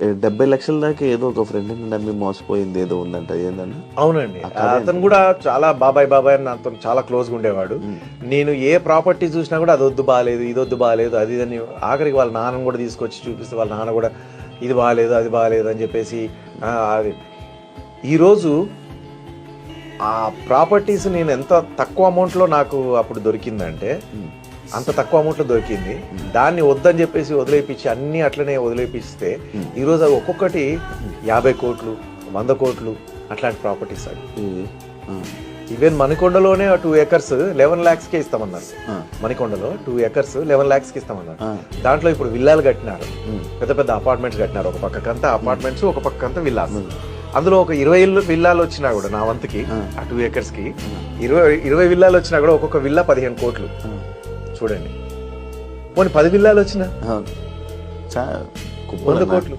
70 లక్షల దాకా ఏదో ఒక ఫ్రెండ్ నమ్మి మోసపోయింది ఏదో ఉందంట, ఏందన్నా? అవునండి, అతను కూడా చాలా బాబాయ్ అని నాతో చాలా క్లోజ్గా ఉండేవాడు. నేను ఏ ప్రాపర్టీ చూసినా కూడా అది వద్దు బాగాలేదు, ఇది వద్దు బాగాలేదు, అది అని ఆఖరికి వాళ్ళ నాన్నను కూడా తీసుకొచ్చి చూపిస్తే వాళ్ళ నాన్న కూడా ఇది బాగాలేదు అది బాగాలేదు అని చెప్పేసి అది. ఈరోజు ఆ ప్రాపర్టీస్ నేను ఎంత తక్కువ అమౌంట్లో నాకు అప్పుడు దొరికిందంటే అంత తక్కువ అమౌంట్లో దొరికింది. దాన్ని వద్దని చెప్పేసి వదిలేపించి అన్నీ అట్లనే వదిలేపిస్తే ఈరోజు అవి ఒక్కొక్కటి 50 కోట్లు 100 కోట్లు అట్లాంటి ప్రాపర్టీస్ అవి. ఈవెన్ మణికొండలోనే 2 acres 11 lakhsకే ఇస్తామన్నారు. మణికొండలో 2 acres 11 lakhsకి ఇస్తామన్నారు. దాంట్లో ఇప్పుడు విల్లాలు కట్టినారు, పెద్ద పెద్ద అపార్ట్మెంట్స్ కట్టినారు. ఒక పక్కకంతా అపార్ట్మెంట్స్, ఒక పక్కకంతా విల్లాలు. అందులో ఒక 20 విల్లాలు వచ్చినా కూడా నా వంతుకి ఆ 2 acresకి 20 విల్లాలు వచ్చినా కూడా ఒక్కొక్క విల్లా 15 కోట్లు. చూడండి, పోనీ 10 విల్లాలు వచ్చినా 100 కోట్లు.